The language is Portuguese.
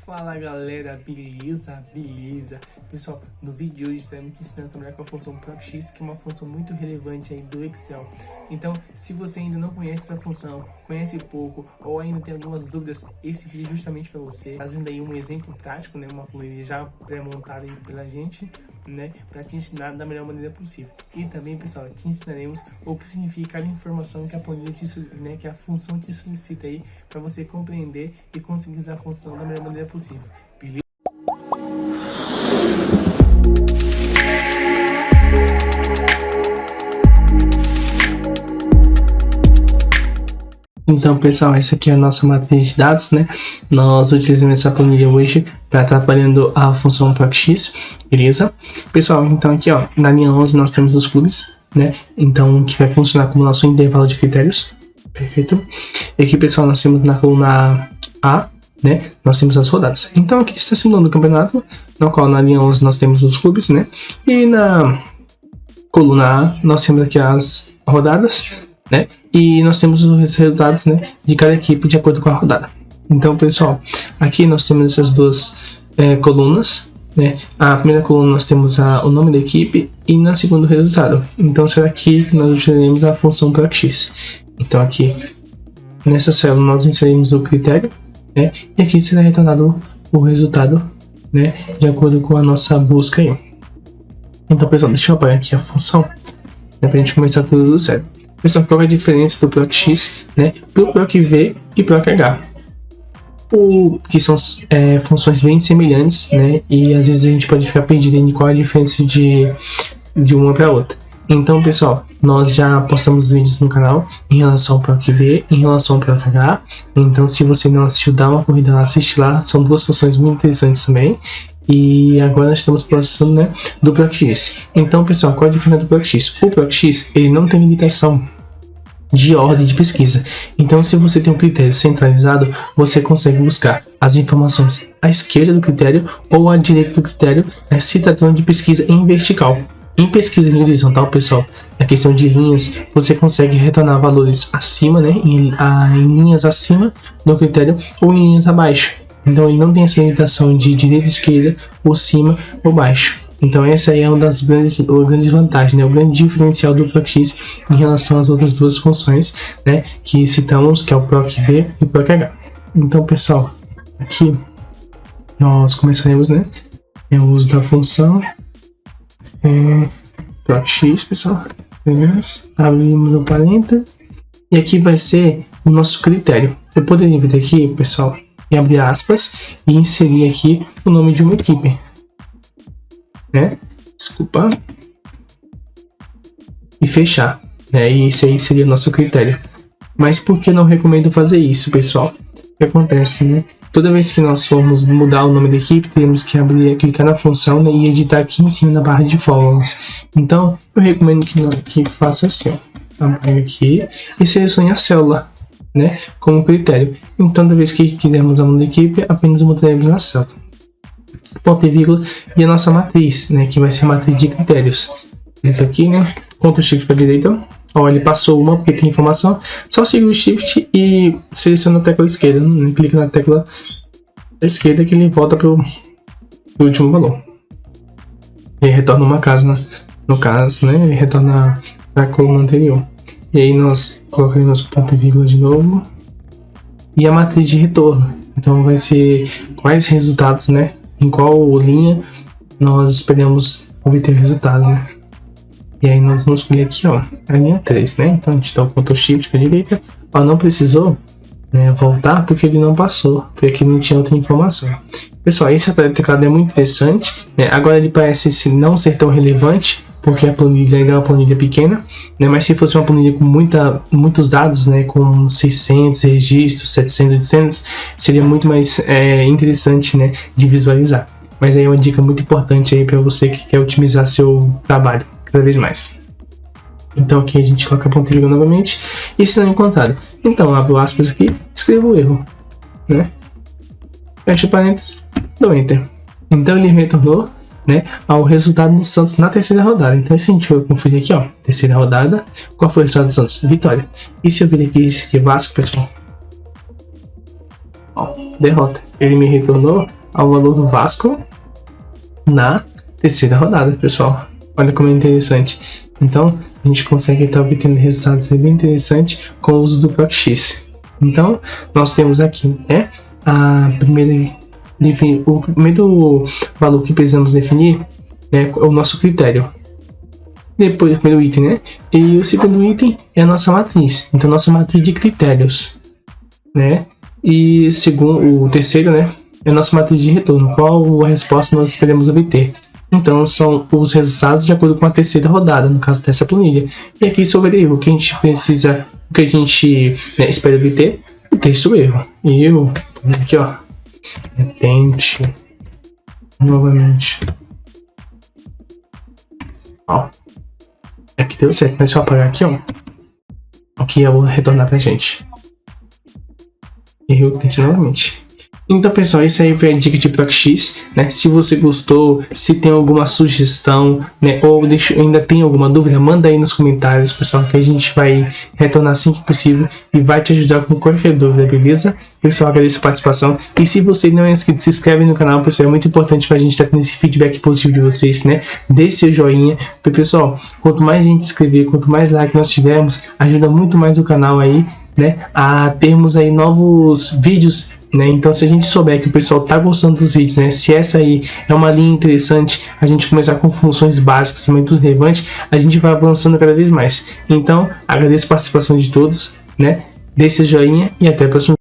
Fala galera, beleza? Pessoal, no vídeo de hoje estaremos te ensinando a trabalhar com a função ProcX, que é uma função muito relevante aí do Excel. Então, se você ainda não conhece essa função, conhece pouco ou ainda tem algumas dúvidas, esse vídeo é justamente para você, trazendo aí um exemplo prático, né, uma planilha já pré-montada aí pela gente, né, para te ensinar da melhor maneira possível. E também, pessoal, te ensinaremos o que significa a informação que a planilha que a função te solicita aí, para você compreender e conseguir usar a função da melhor maneira possível. Beleza? Então, pessoal, essa aqui é a nossa matriz de dados, né? Nós utilizamos essa planilha hoje para estar trabalhando a função ProcX, beleza? Pessoal, então aqui, ó, na linha 11 nós temos os clubes, né? Então, que vai funcionar como nosso intervalo de critérios, perfeito? E aqui, pessoal, nós temos na coluna A, né? Nós temos as rodadas. Então, aqui está simulando o campeonato, no qual na linha 11 nós temos os clubes, né? E na coluna A nós temos aqui as rodadas, né? E nós temos os resultados, né, de cada equipe de acordo com a rodada. Então, pessoal, aqui nós temos essas duas colunas, né? A primeira coluna nós temos o nome da equipe e na segunda o resultado. Então, será aqui que nós utilizaremos a função ProcX. Então, aqui nessa célula nós inserimos o critério, né? E aqui será retornado o resultado, né, de acordo com a nossa busca aí. Então, pessoal, deixa eu apagar aqui a função, né, para a gente começar tudo do zero. Pessoal, qual é a diferença do ProcX, né, pro ProcV e ProcH? Que são funções bem semelhantes, né, e às vezes a gente pode ficar perdido em qual é a diferença de uma para outra. Então, pessoal, nós já postamos vídeos no canal em relação ao ProcV, em relação ao ProcH. Então, se você não assistiu, dá uma corrida lá, assiste lá. São duas funções muito interessantes também. E agora nós estamos passando, né, do ProcX. Então, pessoal, qual é a diferença do ProcX? O ProcX, ele não tem limitação de ordem de pesquisa. Então, se você tem um critério centralizado, você consegue buscar as informações à esquerda do critério ou à direita do critério, se tratando de pesquisa em vertical. Em pesquisa em horizontal, pessoal, a questão de linhas, você consegue retornar valores acima, né, em linhas acima do critério ou em linhas abaixo. Então, ele não tem essa limitação de direita e esquerda, ou cima ou baixo. Então, essa aí é uma das grandes vantagens, né? O grande diferencial do ProcX em relação às outras duas funções, né, que citamos, que é o ProcV e o ProcH. Então, pessoal, aqui nós começaremos, né, o uso da função ProcX, pessoal. Abrimos o parênteses e aqui vai ser o nosso critério. Eu poderia vir aqui, pessoal, e abrir aspas e inserir aqui o nome de uma equipe, né? Desculpa. E fechar, né? E esse aí seria o nosso critério. Mas por que não recomendo fazer isso, pessoal? O que acontece, né? Toda vez que nós formos mudar o nome da equipe, temos que clicar na função, né, e editar aqui em cima na barra de fórmulas. Então, eu recomendo que faça assim, ó. Abra aqui e selecione a célula, né, como critério. Então, toda vez que quisermos a nome da equipe, apenas mudaremos na célula. Ponto e vírgula e a nossa matriz, né, que vai ser a matriz de critérios. Clica aqui, né, Ctrl Shift para a direita. Ó, ele passou uma porque tem informação. Só siga o Shift e seleciona a tecla esquerda, né? Clica na tecla esquerda que ele volta para o último valor. E retorna uma casa, no caso, né? Ele retorna para a coluna anterior. E aí nós colocaremos ponto e vírgula de novo. E a matriz de retorno. Então vai ser quais resultados, né? Em qual linha nós esperamos obter o resultado, né? E aí nós vamos escolher aqui, ó, a linha 3, né? Então a gente dá o Ctrl Shift para a direita. Ó, não precisou, né, voltar porque ele não passou, porque aqui não tinha outra informação. Pessoal, esse teclado é muito interessante, né? Agora ele parece não ser tão relevante, porque a planilha é uma planilha pequena, né? Mas se fosse uma planilha com muitos dados, né, com 600 registros, 700, 800, seria muito mais interessante, né, de visualizar. Mas aí é uma dica muito importante aí para você que quer otimizar seu trabalho cada vez mais. Então aqui a gente coloca ponto e vírgula novamente e se não encontrado, então abro aspas aqui, escrevo o erro, né, fecha o parênteses, dou enter. Então ele retornou, né, ao resultado do Santos na terceira rodada. Então se a gente for conferir aqui, ó, terceira rodada, qual foi o resultado do Santos? Vitória. E se eu vir aqui Vasco, pessoal, ó, derrota. Ele me retornou ao valor do Vasco na terceira rodada, pessoal. Olha como é interessante. Então, a gente consegue estar obtendo resultados bem interessantes com o uso do ProcX. Então, nós temos aqui, né, o primeiro valor que precisamos definir, né, é o nosso critério. Depois, o primeiro item, né? E o segundo item é a nossa matriz. Então, nossa matriz de critérios, né? E segundo, o terceiro, né, é a nossa matriz de retorno. Qual a resposta nós esperamos obter? Então, são os resultados de acordo com a terceira rodada, no caso dessa planilha. E aqui sobre erro, o que a gente precisa, o que a gente, né, espera obter, o texto erro. E eu, aqui ó, tente novamente. Ó, aqui deu certo, mas se eu apagar aqui, ó, aqui eu vou retornar pra gente. Erro, tente novamente. Então, pessoal, isso aí foi a dica de ProcX, né? Se você gostou, se tem alguma sugestão, né, ou ainda tem alguma dúvida, manda aí nos comentários, pessoal, que a gente vai retornar assim que possível e vai te ajudar com qualquer dúvida, beleza? Pessoal, agradeço a participação. E se você não é inscrito, se inscreve no canal, pessoal, é muito importante pra gente estar tendo esse feedback positivo de vocês, né? Deixe seu joinha, porque, pessoal, quanto mais gente se inscrever, quanto mais like nós tivermos, ajuda muito mais o canal aí, né, a termos aí novos vídeos, né? Então, se a gente souber que o pessoal tá gostando dos vídeos, né, se essa aí é uma linha interessante, a gente começar com funções básicas, muito relevantes, a gente vai avançando cada vez mais. Então, agradeço a participação de todos, né? Deixe seu joinha e até o próximo.